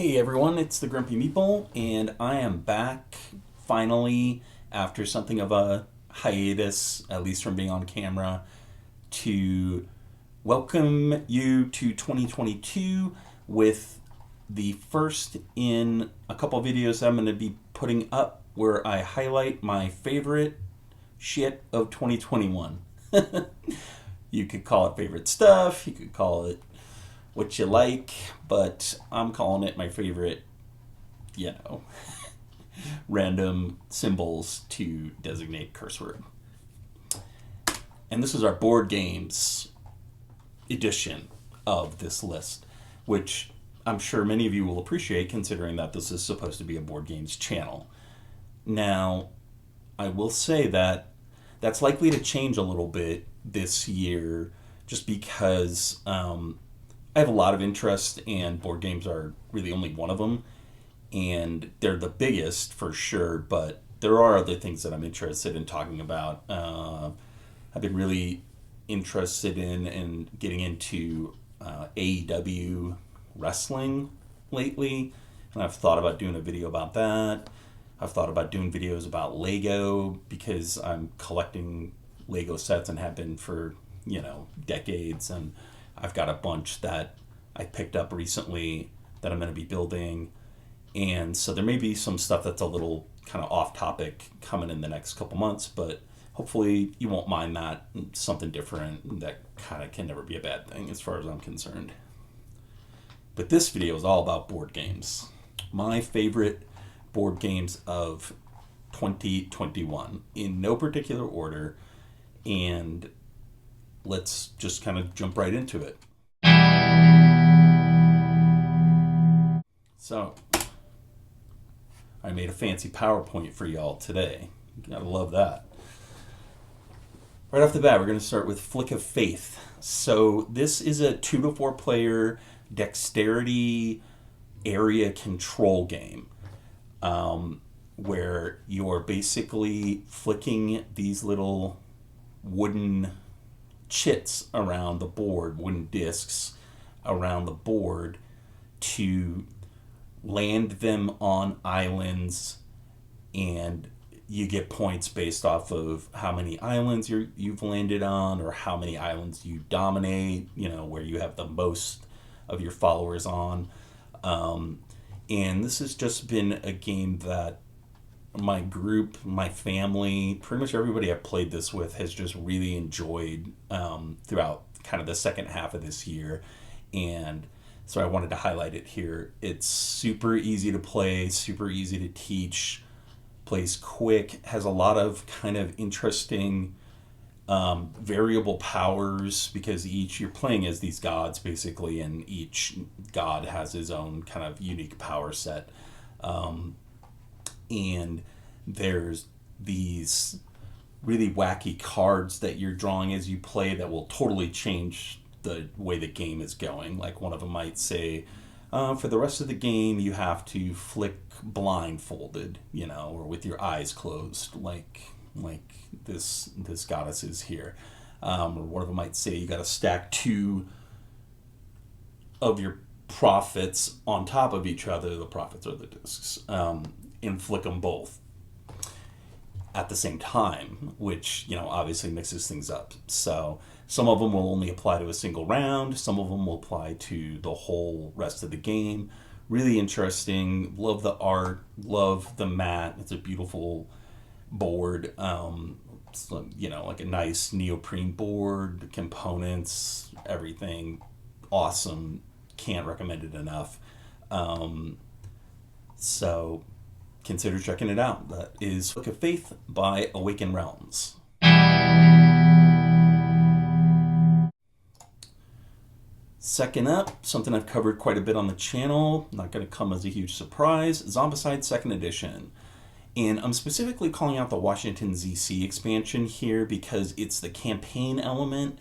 Hey everyone, it's the Grumpy Meeple, and I am back finally after something of a hiatus, at least from being on camera, to welcome you to 2022 with the first in a couple videos I'm going to be putting up where I highlight my favorite shit of 2021. You could call it favorite stuff, you could call it what you like, but I'm calling it my favorite, you know, random symbols to designate curse word. And this is our board games edition of this list, which I'm sure many of you will appreciate considering that this is supposed to be a board games channel. Now, I will say that that's likely to change a little bit this year just because I have a lot of interest, and board games are really only one of them. And they're the biggest for sure, but there are other things that I'm interested in talking about. I've been really interested in and getting into AEW wrestling lately, and I've thought about doing a video about that. I've thought about doing videos about Lego because I'm collecting Lego sets and have been for, decades, and I've got a bunch that I picked up recently that I'm going to be building. And so there may be some stuff that's a little kind of off topic coming in the next couple months, but hopefully you won't mind that. It's something different that kind of can never be a bad thing as far as I'm concerned. But this video is all about board games. My favorite board games of 2021 in no particular order, and let's just kind of jump right into it. So, I made a fancy PowerPoint for y'all today. You gotta love that. Right off the bat, we're going to start with Flick of Faith. So, this is a 2 to 4 player dexterity area control game where you're basically flicking these little wooden chits around the board, wooden discs around the board to land them on islands, and you get points based off of how many islands you've landed on or how many islands you dominate, where you have the most of your followers on. And this has just been a game that my group, my family, pretty much everybody I've played this with has just really enjoyed throughout kind of the second half of this year. And so I wanted to highlight it here. It's super easy to play, super easy to teach, plays quick, has a lot of kind of interesting variable powers because you're playing as these gods basically, and each god has his own kind of unique power set. And there's these really wacky cards that you're drawing as you play that will totally change the way the game is going. Like one of them might say, for the rest of the game, you have to flick blindfolded, or with your eyes closed, like this goddess is here. Or one of them might say you got to stack 2 of your prophets on top of each other. The prophets are the discs. And flick them both at the same time, which, obviously mixes things up. So some of them will only apply to a single round. Some of them will apply to the whole rest of the game. Really interesting. Love the art. Love the mat. It's a beautiful board. It's, like a nice neoprene board, components, everything. Awesome. Can't recommend it enough. So consider checking it out. That is Flick of Faith by Awaken Realms. Second up, something I've covered quite a bit on the channel, not going to come as a huge surprise, Zombicide 2nd Edition. And I'm specifically calling out the Washington ZC expansion here because it's the campaign element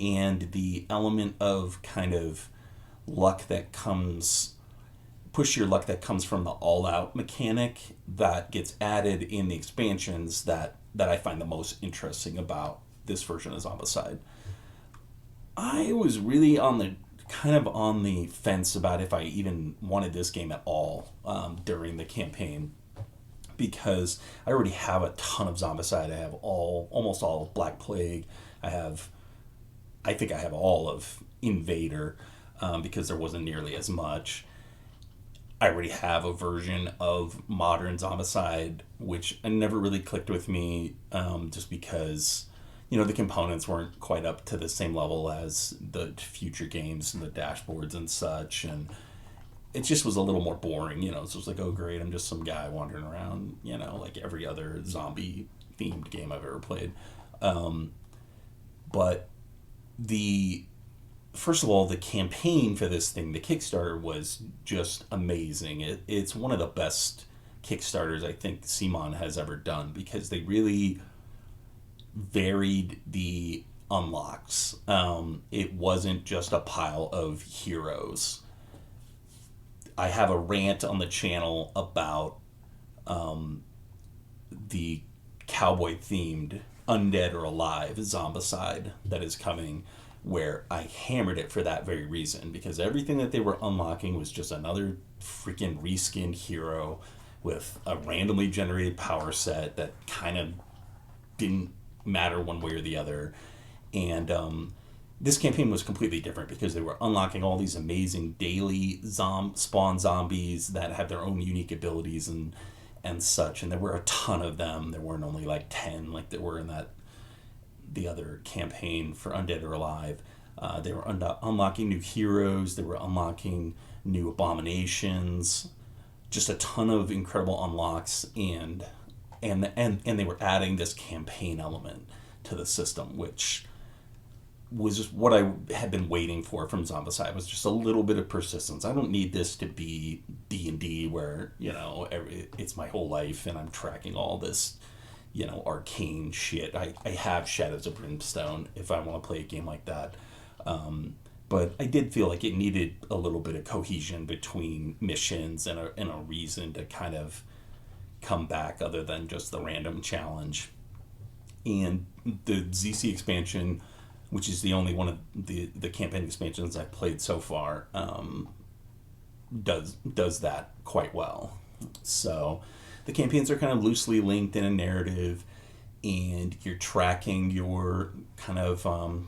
and the element of kind of luck that comes, push your luck that comes from the all-out mechanic that gets added in the expansions that I find the most interesting about this version of Zombicide. I was really on the kind of on the fence about if I even wanted this game at all during the campaign, because I already have a ton of Zombicide. I have almost all of Black Plague. I think I have all of Invader, because there wasn't nearly as much. I already have a version of modern Zombicide, which never really clicked with me, just because, the components weren't quite up to the same level as the future games and the dashboards and such, and it just was a little more boring. So it was like, oh great, I'm just some guy wandering around, like every other zombie themed game I've ever played. But the first of all, the campaign for this thing, the Kickstarter, was just amazing. It's one of the best Kickstarters I think Simon has ever done, because they really varied the unlocks. It wasn't just a pile of heroes. I have a rant on the channel about the cowboy themed Undead or Alive Zombicide that is coming, where I hammered it for that very reason, because everything that they were unlocking was just another freaking reskinned hero with a randomly generated power set that kind of didn't matter one way or the other. And this campaign was completely different, because they were unlocking all these amazing daily spawn zombies that have their own unique abilities and such, and there were a ton of them. There weren't only like 10 like there were in the other campaign for Undead or Alive. They were unlocking new heroes. They were unlocking new abominations. Just a ton of incredible unlocks, and they were adding this campaign element to the system, which was just what I had been waiting for from Zombicide. Was just a little bit of persistence. I don't need this to be D&D where it's my whole life and I'm tracking all this arcane shit. I have Shadows of Brimstone if I want to play a game like that. But I did feel like it needed a little bit of cohesion between missions and a reason to kind of come back other than just the random challenge. And the ZC expansion, which is the only one of the campaign expansions I've played so far, does that quite well. So the campaigns are kind of loosely linked in a narrative, and you're tracking your kind of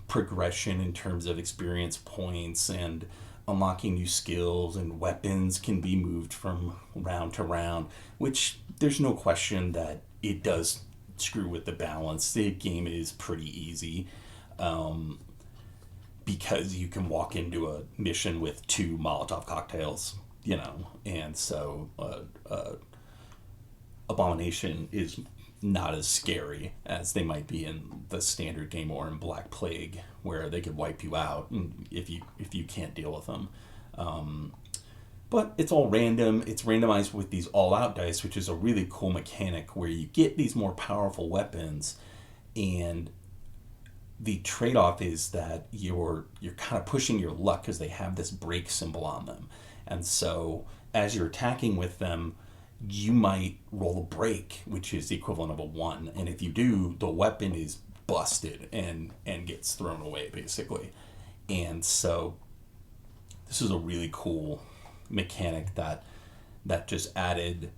progression in terms of experience points and unlocking new skills, and weapons can be moved from round to round, which there's no question that it does screw with the balance. The game is pretty easy, because you can walk into a mission with 2 Molotov cocktails, and so Abomination is not as scary as they might be in the standard game or in Black Plague, where they could wipe you out if you can't deal with them. But it's all random. It's randomized with these all-out dice, which is a really cool mechanic where you get these more powerful weapons, and the trade-off is that you're kind of pushing your luck, because they have this break symbol on them. And so as you're attacking with them, you might roll a break, which is the equivalent of a 1. And if you do, the weapon is busted and gets thrown away, basically. And so this is a really cool mechanic that just added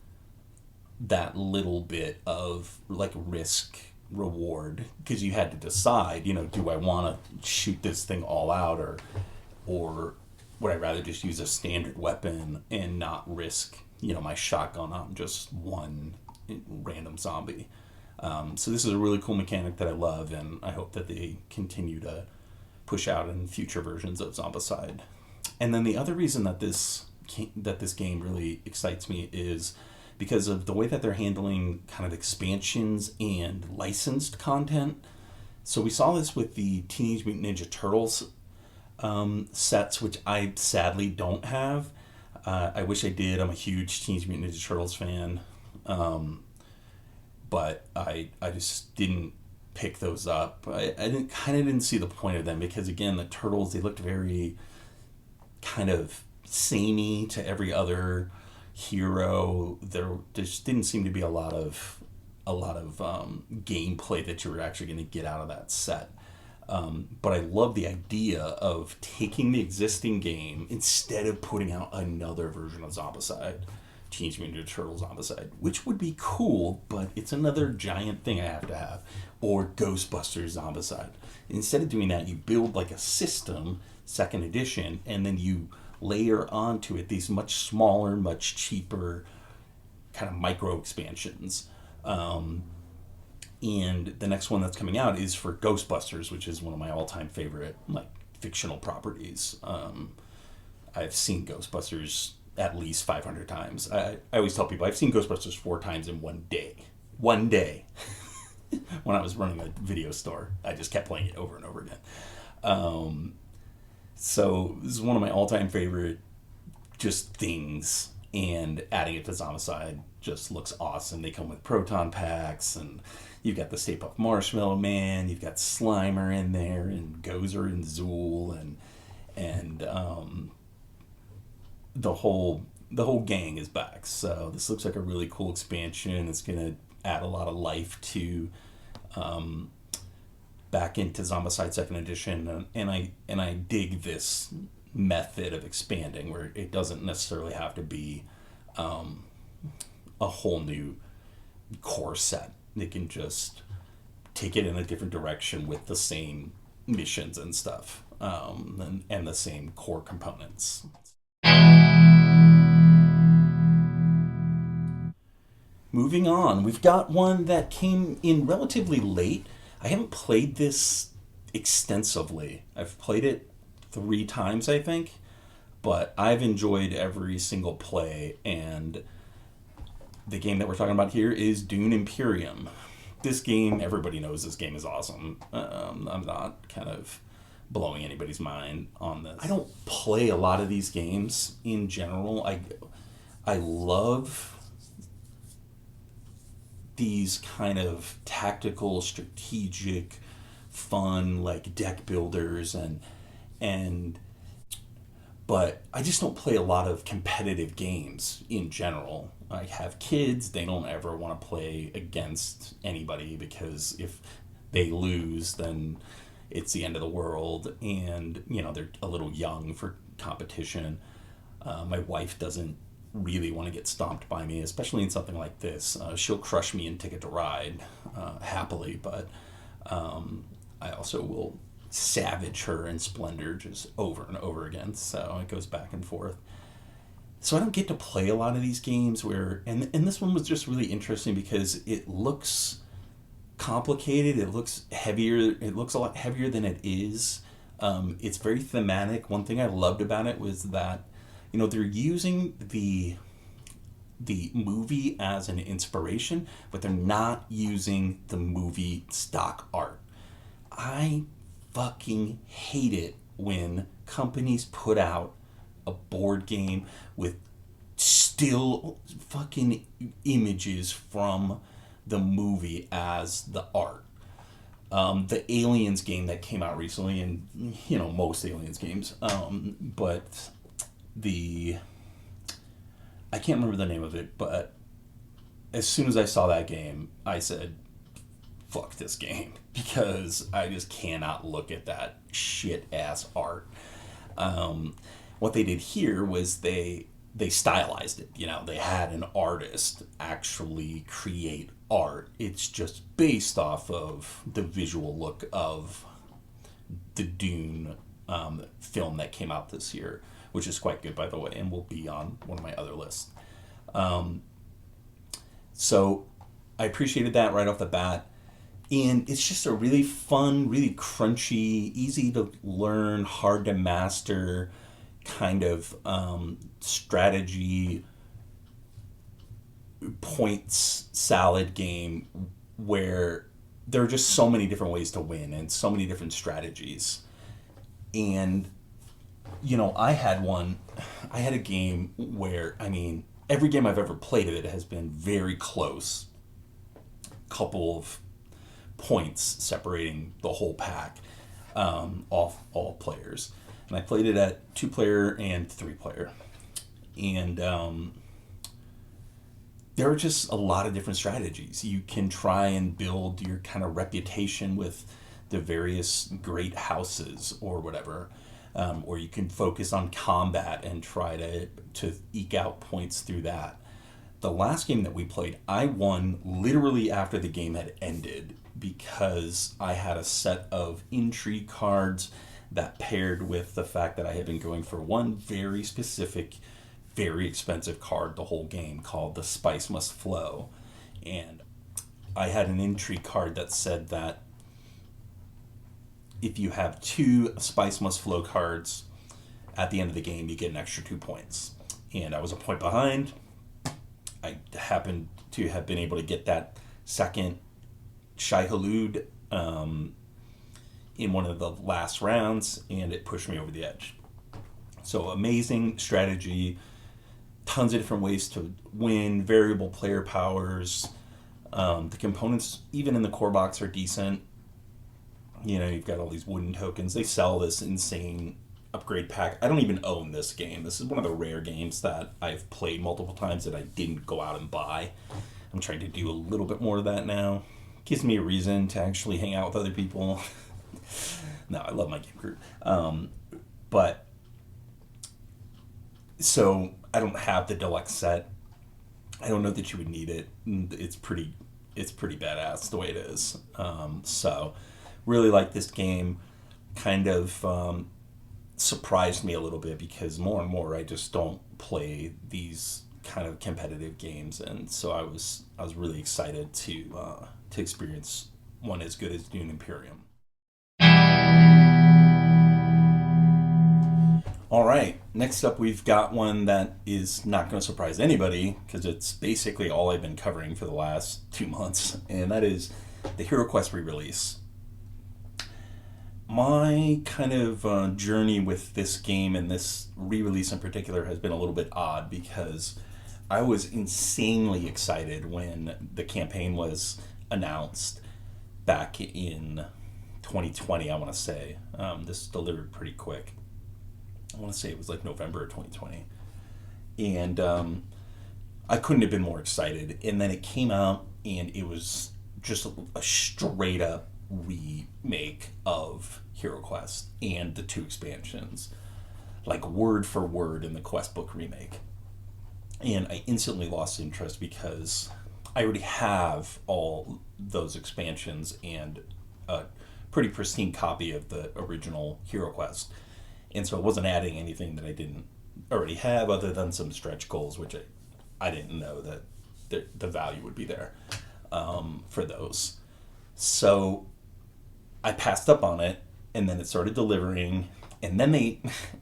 that little bit of like risk reward, because you had to decide, do I want to shoot this thing all out, or would I rather just use a standard weapon and not risk my shotgun on just one random zombie. So this is a really cool mechanic that I love, and I hope that they continue to push out in future versions of Zombicide. And then the other reason that this game really excites me is because of the way that they're handling kind of expansions and licensed content. So we saw this with the Teenage Mutant Ninja Turtles sets, which I sadly don't have. I wish I did. I'm a huge Teenage Mutant Ninja Turtles fan. But I just didn't pick those up. I didn't see the point of them, because again, the Turtles, they looked very kind of samey to every other hero. There just didn't seem to be a lot of gameplay that you were actually going to get out of that set. But I love the idea of taking the existing game instead of putting out another version of Zombicide, Teenage Mutant Ninja Turtles Zombicide, which would be cool, but it's another giant thing I have to have. Or Ghostbusters Zombicide. Instead of doing that, you build like a system, second edition, and then you layer onto it these much smaller, much cheaper kind of micro expansions. And the next one that's coming out is for Ghostbusters, which is one of my all-time favorite like fictional properties. I've seen Ghostbusters at least 500 times. I always tell people I've seen Ghostbusters 4 times in one day. One day. When I was running a video store, I just kept playing it over and over again. So this is one of my all-time favorite just things, and adding it to Zombicide just looks awesome. They come with proton packs, and you've got the Stay Puft Marshmallow Man, you've got Slimer in there, and Gozer and Zool, and the whole gang is back. So this looks like a really cool expansion. It's gonna add a lot of life to back into Zombicide Second Edition, and I dig this method of expanding where it doesn't necessarily have to be a whole new core set. They can just take it in a different direction with the same missions and stuff, and the same core components. Moving on, we've got one that came in relatively late. I haven't played this extensively. I've played it 3 times, I think, but I've enjoyed every single play, and the game that we're talking about here is Dune Imperium. This game, everybody knows this game is awesome. I'm not kind of blowing anybody's mind on this. I don't play a lot of these games in general. I love these kind of tactical, strategic, fun, like deck builders, but I just don't play a lot of competitive games in general. I have kids, they don't ever want to play against anybody because if they lose, then it's the end of the world, and they're a little young for competition. My wife doesn't really want to get stomped by me, especially in something like this. She'll crush me in Ticket to Ride happily, but I also will savage her in Splendor just over and over again, so it goes back and forth. So I don't get to play a lot of these games and this one was just really interesting because it looks complicated, it looks heavier, it looks a lot heavier than it is. It's very thematic. One thing I loved about it was that they're using the movie as an inspiration, but they're not using the movie stock art. I fucking hate it when companies put out a board game with still fucking images from the movie as the art. The Aliens game that came out recently, and most Aliens games, but I can't remember the name of it, but as soon as I saw that game, I said, fuck this game, because I just cannot look at that shit ass art. What they did here was they stylized it. They had an artist actually create art. It's just based off of the visual look of the Dune film that came out this year, which is quite good, by the way, and will be on one of my other lists. So I appreciated that right off the bat. And it's just a really fun, really crunchy, easy to learn, hard to master kind of strategy points salad game where there are just so many different ways to win and so many different strategies. And I had a game where, every game I've ever played of it has been very close. Couple of points separating the whole pack off all players. And I played it at 2-player and 3-player. And there are just a lot of different strategies. You can try and build your kind of reputation with the various great houses or whatever, or you can focus on combat and try to eke out points through that. The last game that we played, I won literally after the game had ended because I had a set of intrigue cards that paired with the fact that I had been going for one very specific, very expensive card the whole game called the Spice Must Flow. And I had an intrigue card that said that if you have 2 Spice Must Flow cards at the end of the game, you get an extra 2 points. And I was a point behind. I happened to have been able to get that second Shai Hulud in one of the last rounds, and it pushed me over the edge. So amazing strategy, tons of different ways to win, variable player powers. The components, even in the core box, are decent. You know, you've got all these wooden tokens. They sell this insane upgrade pack. I don't even own this game. This is one of the rare games that I've played multiple times that I didn't go out and buy. I'm trying to do a little bit more of that now. Gives me a reason to actually hang out with other people. No, I love my game group. But so I don't have the deluxe set. I don't know that you would need it. It's pretty badass the way it is. So really like this game. Kind of surprised me a little bit because more and more I just don't play these kind of competitive games, and so I was really excited to experience one as good as Dune Imperium. All right, next up we've got one that is not going to surprise anybody because it's basically all I've been covering for the last 2 months, and that is the HeroQuest re-release. My kind of journey with this game and this re-release in particular has been a little bit odd because I was insanely excited when the campaign was announced back in 2020, I want to say. This delivered pretty quick. I want to say it was like November of 2020. And I couldn't have been more excited. And then it came out and it was just a straight up remake of HeroQuest and the 2 expansions, like word for word in the quest book remake. And I instantly lost interest because I already have all those expansions and a pretty pristine copy of the original HeroQuest. And so I wasn't adding anything that I didn't already have other than some stretch goals, which I didn't know that the value would be there for those. So I passed up on it, and then it started delivering, and then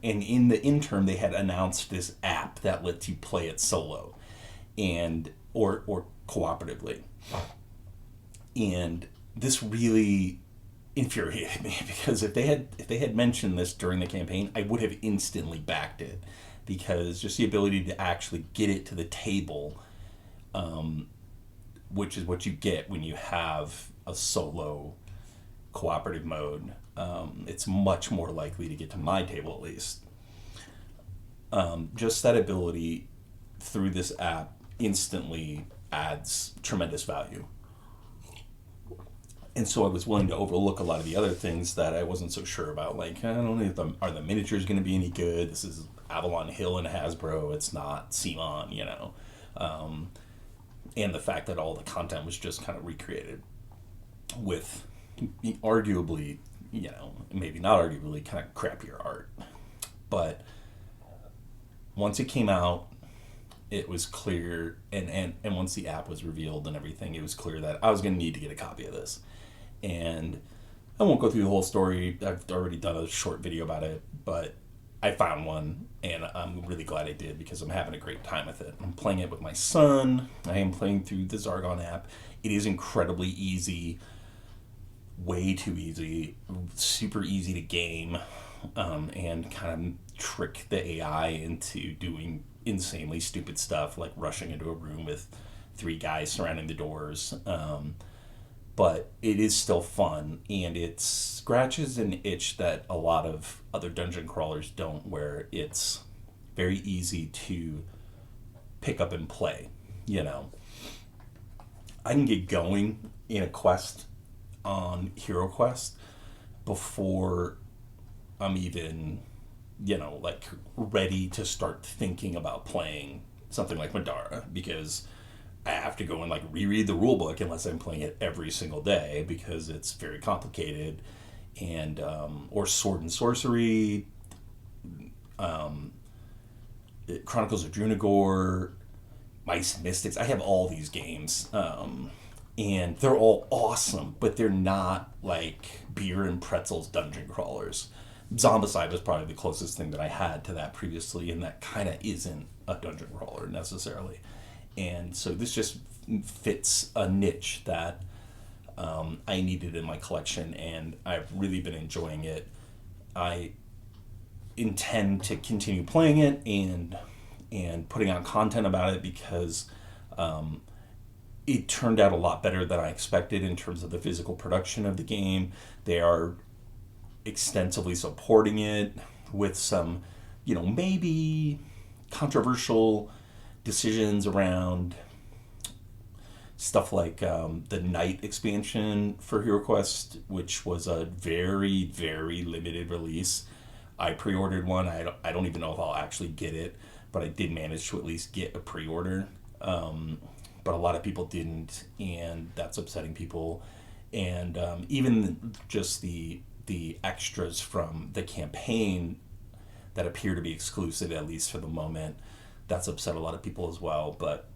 and in the interim they had announced this app that lets you play it solo and or cooperatively. And this really infuriated me because if they had mentioned this during the campaign, I would have instantly backed it, because just the ability to actually get it to the table, which is what you get when you have a solo cooperative mode, it's much more likely to get to my table at least. Just that ability through this app instantly adds tremendous value. And so I was willing to overlook a lot of the other things that I wasn't so sure about. Like, I don't know, are the miniatures going to be any good? This is Avalon Hill and Hasbro. It's not Simon, you know. And the fact that all the content was just kind of recreated with arguably, you know, maybe not arguably, kind of crappier art. But once it came out, it was clear, and once the app was revealed and everything, it was clear that I was going to need to get a copy of this. And I won't go through the whole story. I've already done a short video about it, but I found one, and I'm really glad I did because I'm having a great time with it. I'm playing it with my son. I am playing through the Zargon app. It is incredibly easy, way too easy, super easy to game, and kind of trick the AI into doing insanely stupid stuff like rushing into a room with 3 guys surrounding the doors. But it is still fun, and it scratches an itch that a lot of other dungeon crawlers don't, where it's very easy to pick up and play, you know. I can get going in a quest on HeroQuest before I'm even, like ready to start thinking about playing something like Madara, because I have to go and like reread the rule book unless I'm playing it every single day because it's very complicated, and or Sword and Sorcery, um, Chronicles of Drunagor, Mice and Mystics. I have all these games, and they're all awesome, but they're not like beer and pretzels dungeon crawlers. Zombicide was probably the closest thing that I had to that previously, and that kind of isn't a dungeon crawler necessarily. And so this just fits a niche that I needed in my collection, and I've really been enjoying it. I intend to continue playing it and putting out content about it because it turned out a lot better than I expected in terms of the physical production of the game. They are extensively supporting it with some, maybe controversial decisions around stuff like the Night expansion for Hero Quest, which was a very, very limited release. I pre-ordered one. I don't even know if I'll actually get it, but I did manage to at least get a pre-order. But a lot of people didn't, and that's upsetting people. And even just the extras from the campaign that appear to be exclusive, at least for the moment, that's upset a lot of people as well. But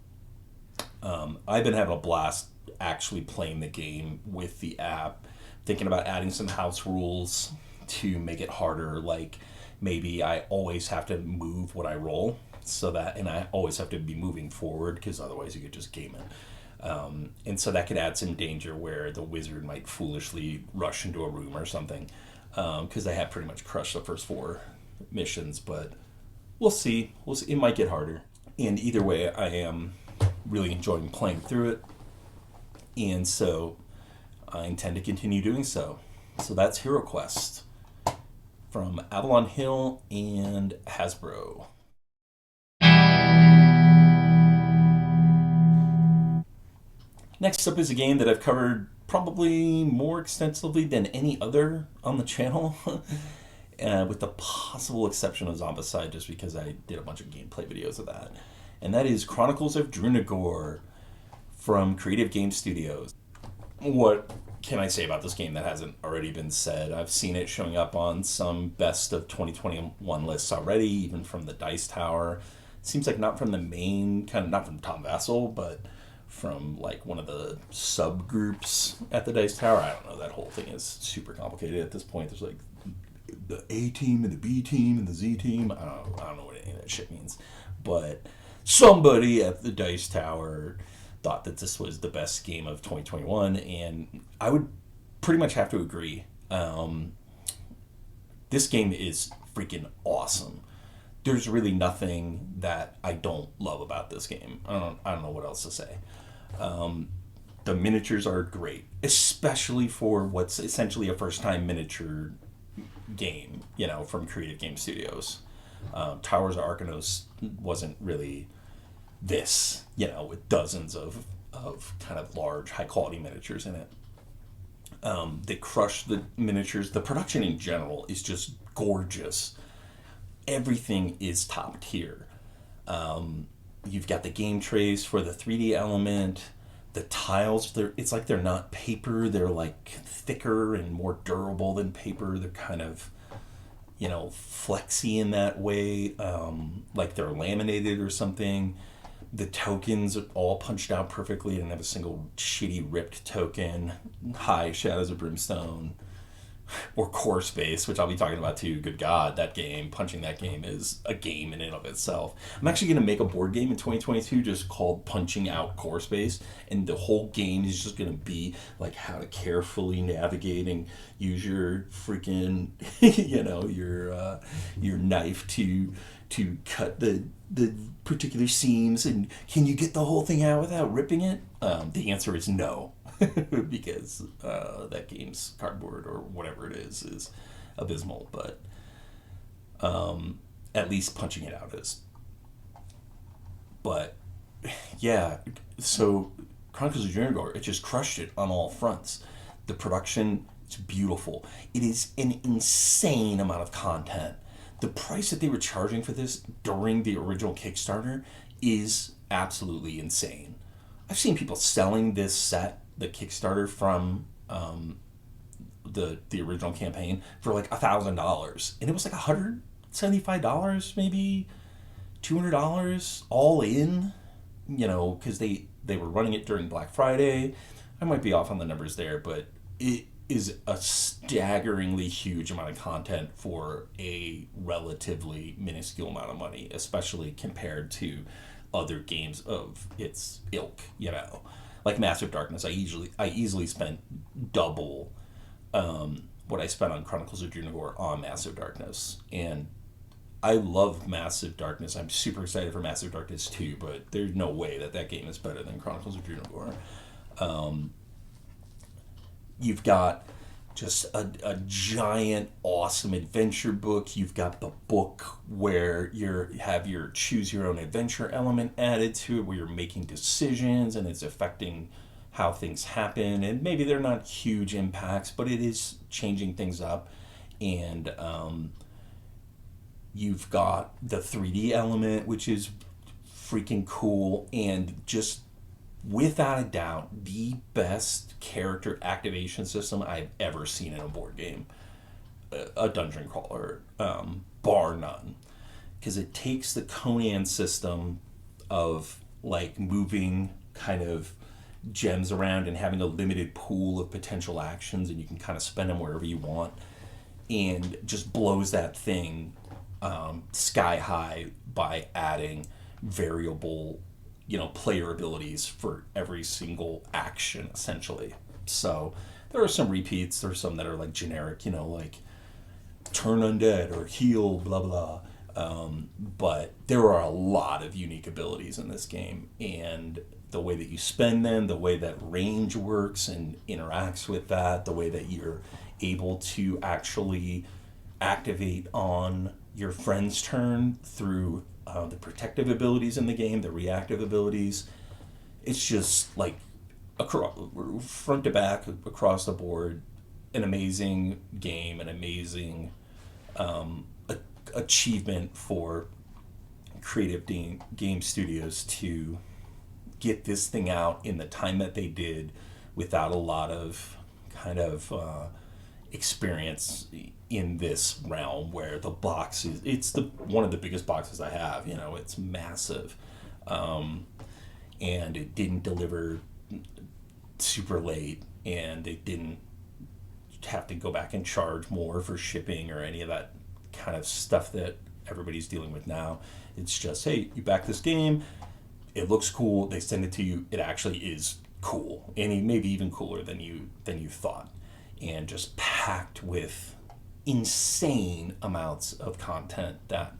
I've been having a blast actually playing the game with the app, thinking about adding some house rules to make it harder. Like maybe I always have to move what I roll, and I always have to be moving forward because otherwise you could just game it. And so that could add some danger where the wizard might foolishly rush into a room or something, because I have pretty much crushed the first 4 missions, but we'll see. It might get harder. And either way, I am really enjoying playing through it, and so I intend to continue doing so. So that's Hero Quest from Avalon Hill and Hasbro. Next up is a game that I've covered probably more extensively than any other on the channel, with the possible exception of Zombicide, just because I did a bunch of gameplay videos of that. And that is Chronicles of Drunagor from Creative Game Studios. What can I say about this game that hasn't already been said? I've seen it showing up on some best of 2021 lists already, even from the Dice Tower. Seems like not from the main, kind of not from Tom Vassell, but from like one of the subgroups at the Dice Tower. I don't know, that whole thing is super complicated at this point. There's like the A team and the B team and the Z team. I don't know what any of that shit means. But somebody at the Dice Tower thought that this was the best game of 2021, and I would pretty much have to agree. This game is freaking awesome. There's really nothing that I don't love about this game. I don't know what else to say. The miniatures are great, especially for what's essentially a first-time miniature game, from Creative Game Studios. Towers of Arcanos wasn't really this, with dozens of kind of large, high-quality miniatures in it. They crush the miniatures. The production in general is just gorgeous. Everything is top tier. You've got the game trays for the 3D element. The tiles, it's like they're not paper. They're like thicker and more durable than paper. They're kind of, flexy in that way, like they're laminated or something. The tokens are all punched out perfectly. I didn't have a single shitty ripped token. Hi, Shadows of Brimstone. Or Core Space, which I'll be talking about too. Good God, that game, punching that game is a game in and of itself. I'm actually going to make a board game in 2022 just called Punching Out Core Space, and the whole game is just going to be like how to carefully navigate and use your freaking, your knife to cut the particular seams, and can you get the whole thing out without ripping it? The answer is no. Because that game's cardboard or whatever it is abysmal, but at least punching it out is. But yeah, so Chronicles of Drunagor, it just crushed it on all fronts. The production It's beautiful. It is an insane amount of content. The price that they were charging for this during the original Kickstarter is absolutely insane. I've seen people selling this set, the Kickstarter from the original campaign, for like $1,000, and it was like $175, maybe $200 all in. Because they were running it during Black Friday. I might be off on the numbers there, but it is a staggeringly huge amount of content for a relatively minuscule amount of money, especially compared to other games of its ilk. Like Massive Darkness. I easily spent double what I spent on Chronicles of Drunagor on Massive Darkness, and I love Massive Darkness. I'm super excited for Massive Darkness 2, but there's no way that game is better than Chronicles of Drunagor. You've got just a giant, awesome adventure book. You've got the book where you have your choose your own adventure element added to it, where you're making decisions and it's affecting how things happen. And maybe they're not huge impacts, but it is changing things up. And you've got the 3D element, which is freaking cool, and just without a doubt the best character activation system I've ever seen in a board game, a dungeon crawler, bar none. Because it takes the Conan system of like moving kind of gems around and having a limited pool of potential actions, and you can kind of spend them wherever you want, and just blows that thing sky high by adding variable player abilities for every single action, essentially. So there are some repeats. There are some that are like generic, like turn undead or heal, blah blah. But there are a lot of unique abilities in this game, and the way that you spend them, the way that range works and interacts with that, the way that you're able to actually activate on your friend's turn through the protective abilities in the game, the reactive abilities. It's just like front to back, across the board, an amazing game, an amazing achievement for creative game studios to get this thing out in the time that they did without a lot of kind of experience in this realm, where the box it's one of the biggest boxes I have. It's massive, and it didn't deliver super late, and it didn't have to go back and charge more for shipping or any of that kind of stuff that everybody's dealing with now. It's just, hey, you back this game, it looks cool, they send it to you, it actually is cool, and maybe even cooler than you thought, and just packed with insane amounts of content that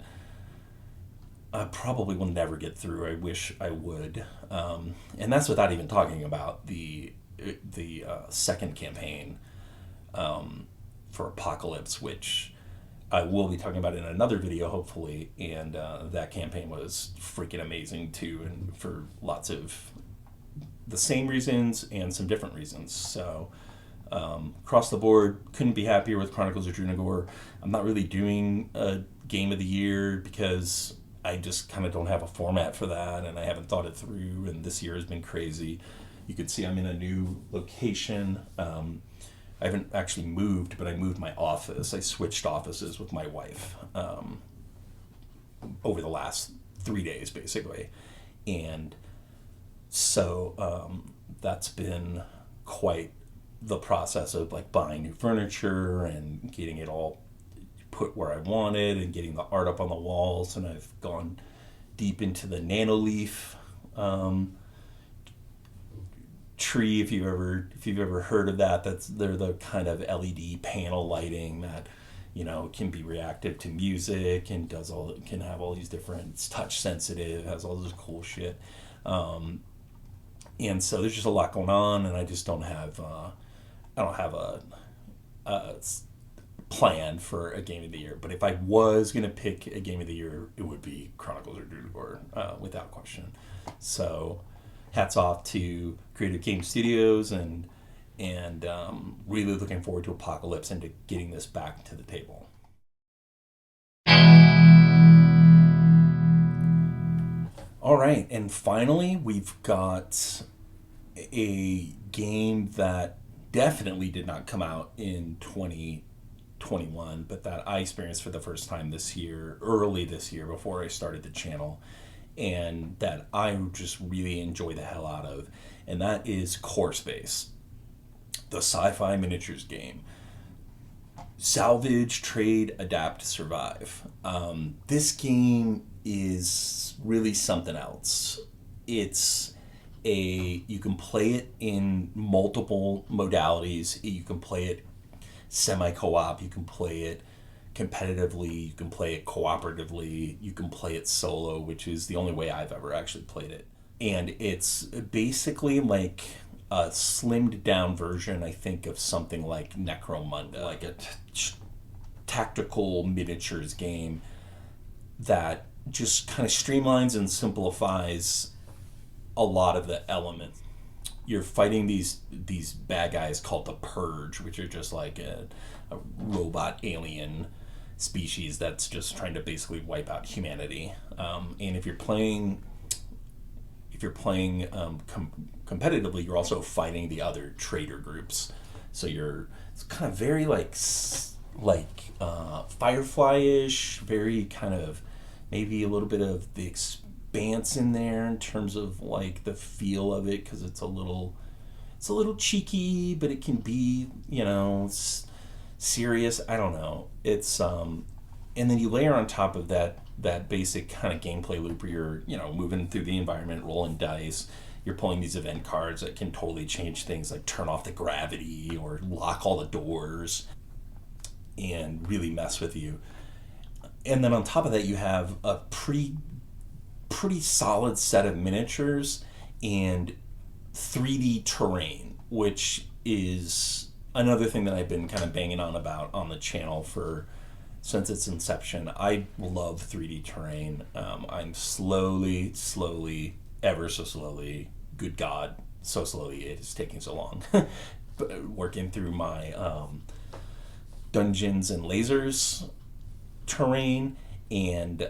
I probably will never get through. I wish I would, and that's without even talking about the second campaign for Apocalypse, which I will be talking about in another video, hopefully. And that campaign was freaking amazing too, and for lots of the same reasons and some different reasons. So across the board, couldn't be happier with Chronicles of Drunagor. I'm not really doing a game of the year because I just kind of don't have a format for that, and I haven't thought it through, and this year has been crazy. You can see I'm in a new location. I haven't actually moved, but I moved my office. I switched offices with my wife over the last 3 days, basically. And so that's been quite the process of like buying new furniture and getting it all put where I wanted and getting the art up on the walls. And I've gone deep into the Nanoleaf tree, if you've ever heard of that. They're the kind of LED panel lighting that can be reactive to music and can have all these different, it's touch sensitive, has all this cool shit, and so there's just a lot going on, and I just don't have a plan for a game of the year. But if I was gonna pick a game of the year, it would be Chronicles of Drunagor, without question. So hats off to Creative Game Studios and and really looking forward to Apocalypse and to getting this back to the table. All right, and finally, we've got a game that definitely did not come out in 2021, but that I experienced for the first time this year, early this year, before I started the channel, and that I just really enjoy the hell out of, and that is Core Space, the sci-fi miniatures game. Salvage, trade, adapt, survive. This game is really something else. It's you can play it in multiple modalities. You can play it semi-co-op. You can play it competitively. You can play it cooperatively. You can play it solo, which is the only way I've ever actually played it. And it's basically like a slimmed down version, I think, of something like Necromunda, like a tactical miniatures game that just kind of streamlines and simplifies a lot of the elements. You're fighting these bad guys called the Purge, which are just like a robot alien species that's just trying to basically wipe out humanity. And if you're playing competitively, you're also fighting the other traitor groups. So it's kind of very like Firefly-ish, very kind of maybe a little bit of the Expanse in there in terms of like the feel of it, because it's a little cheeky, but it can be, serious. I don't know. It's and then you layer on top of that basic kind of gameplay loop where you're moving through the environment, rolling dice. You're pulling these event cards that can totally change things, like turn off the gravity or lock all the doors and really mess with you. And then on top of that, you have a pretty solid set of miniatures and 3D terrain, which is another thing that I've been kind of banging on about on the channel since its inception. I love 3D terrain. I'm slowly, ever so slowly, good God, so slowly it is taking so long, working through my Dungeons and Lasers terrain, and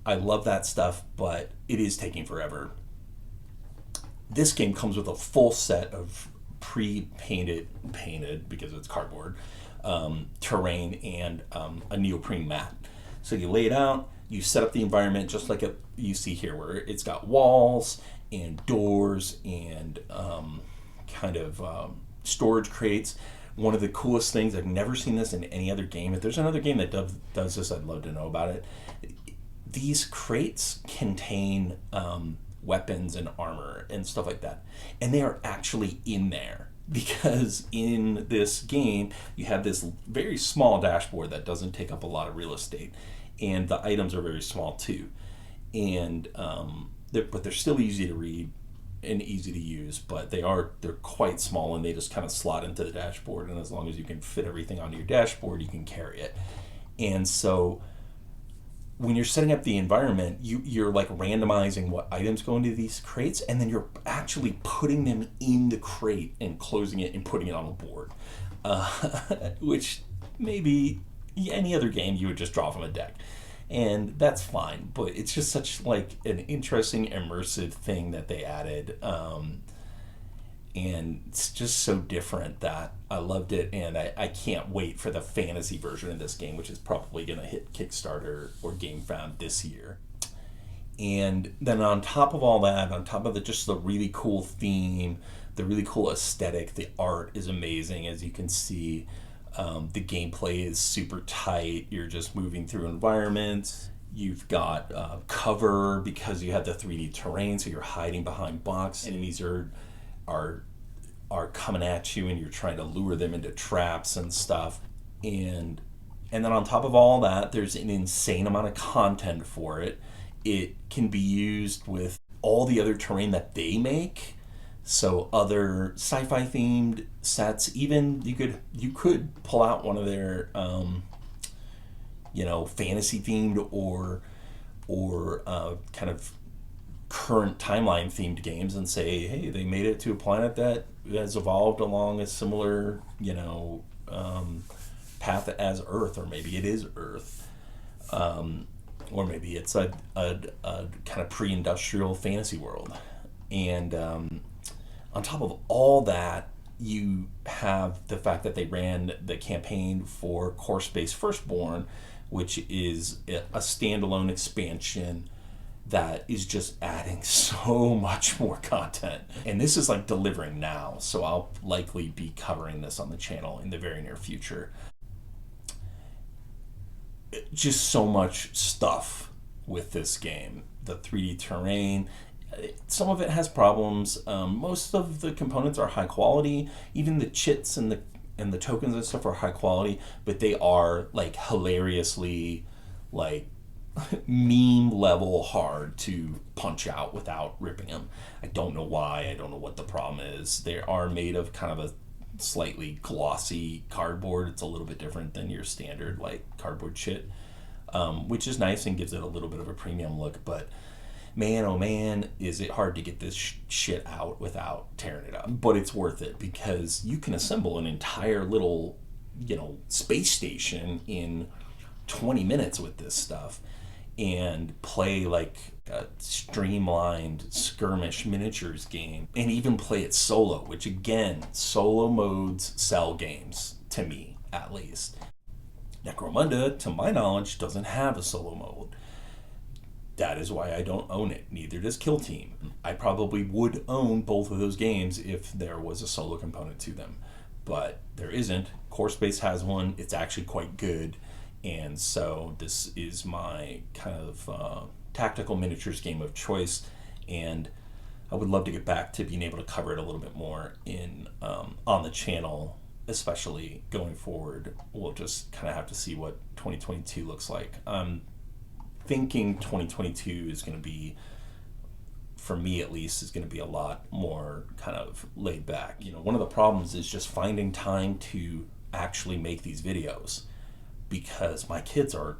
I love that stuff, but it is taking forever. This game comes with a full set of painted because it's cardboard, terrain and a neoprene mat. So you lay it out, you set up the environment just like you see here, where it's got walls and doors and storage crates. One of the coolest things, I've never seen this in any other game. If there's another game that does this, I'd love to know about it. These crates contain weapons and armor and stuff like that. And they are actually in there, because in this game, you have this very small dashboard that doesn't take up a lot of real estate. And the items are very small too. And but they're still easy to read and easy to use, but they're quite small, and they just kind of slot into the dashboard, and as long as you can fit everything onto your dashboard, you can carry it. And so when you're setting up the environment, you're like randomizing what items go into these crates, and then you're actually putting them in the crate and closing it and putting it on a board, which maybe any other game you would just draw from a deck. And that's fine, but it's just such like an interesting immersive thing that they added, and it's just so different that I loved it, and I can't wait for the fantasy version of this game, which is probably going to hit Kickstarter or GameFound this year. And then on top of all that, on top of just the really cool theme, the really cool aesthetic, the art is amazing, as you can see. The gameplay is super tight. You're just moving through environments. You've got cover because you have the 3D terrain, so you're hiding behind blocks. Enemies are coming at you, and you're trying to lure them into traps and stuff. And then on top of all that, there's an insane amount of content for it. It can be used with all the other terrain that they make. So other sci-fi themed sets, even you could pull out one of their fantasy themed or kind of current timeline themed games and say, hey, they made it to a planet that has evolved along a similar, path as Earth, or maybe it is Earth, or maybe it's a kind of pre-industrial fantasy world. And on top of all that, you have the fact that they ran the campaign for Core Space Firstborn, which is a standalone expansion that is just adding so much more content. And this is like delivering now, so I'll likely be covering this on the channel in the very near future. Just so much stuff with this game. The 3D terrain, some of it has problems. Most of the components are high quality. Even the chits and the tokens and stuff are high quality, but they are like hilariously like meme level hard to punch out without ripping them. I don't know why. I don't know what the problem is. They are made of kind of a slightly glossy cardboard. It's a little bit different than your standard like cardboard chit, which is nice and gives it a little bit of a premium look. But man, oh man, is it hard to get this shit out without tearing it up. But it's worth it because you can assemble an entire little, space station in 20 minutes with this stuff and play like a streamlined skirmish miniatures game and even play it solo, which again, solo modes sell games, to me at least. Necromunda, to my knowledge, doesn't have a solo mode. That is why I don't own it. Neither does Kill Team. I probably would own both of those games if there was a solo component to them, but there isn't. Core Space has one. It's actually quite good. And so this is my kind of tactical miniatures game of choice, and I would love to get back to being able to cover it a little bit more in on the channel, especially going forward. We'll just kind of have to see what 2022 looks like. I'm thinking 2022 is going to be, for me at least, is going to be a lot more kind of laid back. One of the problems is just finding time to actually make these videos, because my kids are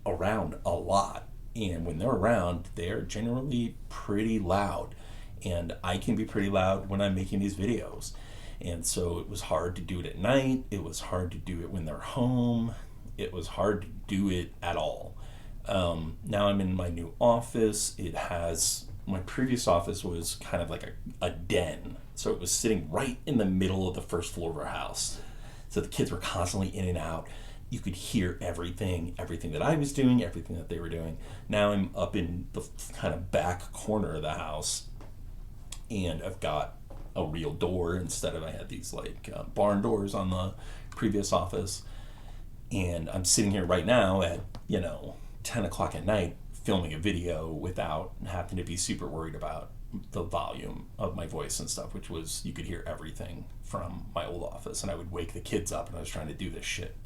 around a lot, and when they're around, they're generally pretty loud, and I can be pretty loud when I'm making these videos. And so it was hard to do it at night. It was hard to do it when they're home. It was hard to do it at all. Now I'm in my new office. My previous office was kind of like a den, so it was sitting right in the middle of the first floor of our house. So the kids were constantly in and out. You could hear everything that I was doing, everything that they were doing. Now I'm up in the kind of back corner of the house, and I've got a real door instead of, I had these like barn doors on the previous office. And I'm sitting here right now at 10 o'clock at night filming a video without having to be super worried about the volume of my voice and stuff, which was, you could hear everything from my old office, and I would wake the kids up and I was trying to do this shit.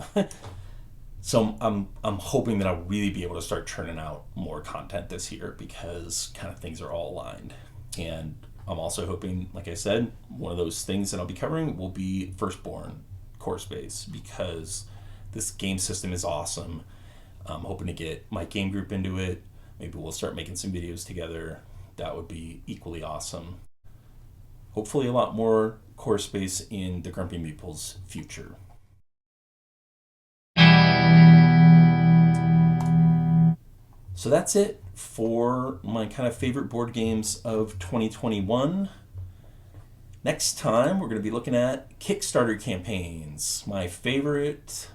So I'm hoping that I'll really be able to start churning out more content this year, because kind of things are all aligned. And I'm also hoping, like I said, one of those things that I'll be covering will be Firstborn Core Space, because this game system is awesome. I'm hoping to get my game group into it. Maybe we'll start making some videos together. That would be equally awesome. Hopefully a lot more Core Space in the Grumpy Meeple's future. So that's it for my kind of favorite board games of 2021. Next time, we're going to be looking at Kickstarter campaigns. My favorite,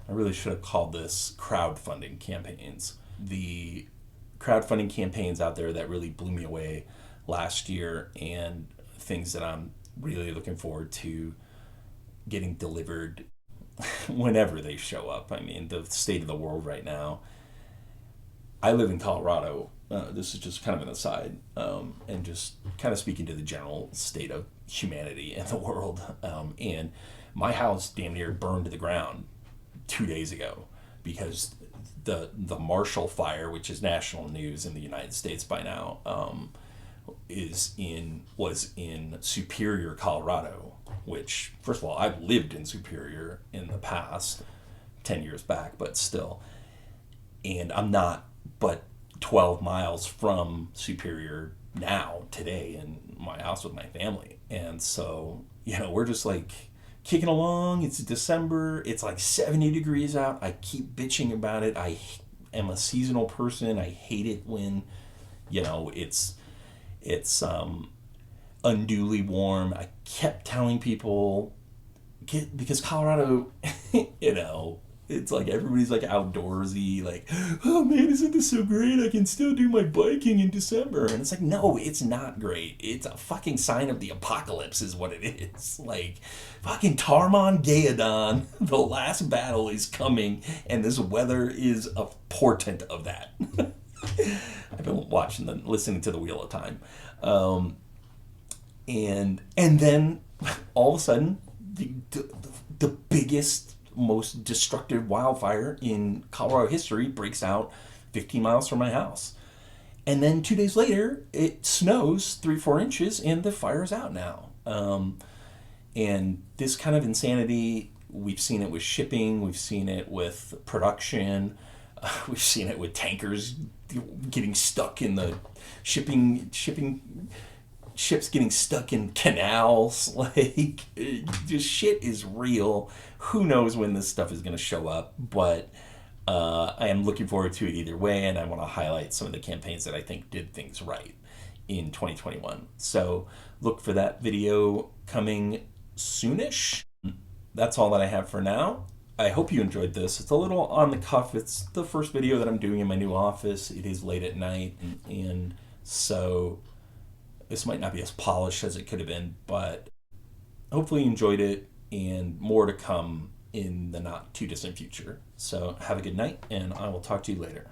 I really should have called this crowdfunding campaigns. The crowdfunding campaigns out there that really blew me away last year, and things that I'm really looking forward to getting delivered whenever they show up. I mean, the state of the world right now. I live in Colorado. This is just kind of an aside, and just kind of speaking to the general state of humanity in the world. And my house damn near burned to the ground 2 days ago because the Marshall Fire, which is national news in the United States by now, was in Superior, Colorado. Which, first of all, I've lived in Superior in the past, 10 years back, but still. And I'm not, but 12 miles from Superior now, today, in my house with my family. And so, we're just like kicking along. It's December. It's like 70 degrees out. I keep bitching about it. I am a seasonal person. I hate it when, it's unduly warm. I kept telling people, because Colorado, it's like everybody's like outdoorsy, like, oh man, isn't this so great? I can still do my biking in December. And it's like, no, it's not great. It's a fucking sign of the apocalypse, is what it is. Like, fucking Tarmon Gaodon, the last battle is coming, and this weather is a portent of that. I've been listening to the Wheel of Time. And then all of a sudden, the biggest, most destructive wildfire in Colorado history breaks out 15 miles from my house. And then 2 days later, it snows 3-4 inches, and the fire's out now. And this kind of insanity, we've seen it with shipping, we've seen it with production, we've seen it with tankers getting stuck in the shipping ships getting stuck in canals. Like, this shit is real. Who knows when this stuff is going to show up, but I am looking forward to it either way, and I want to highlight some of the campaigns that I think did things right in 2021. So look for that video coming soonish. That's all that I have for now. I hope you enjoyed this. It's a little on the cuff. It's the first video that I'm doing in my new office. It is late at night, and so this might not be as polished as it could have been, but hopefully you enjoyed it, and more to come in the not too distant future. So have a good night, and I will talk to you later.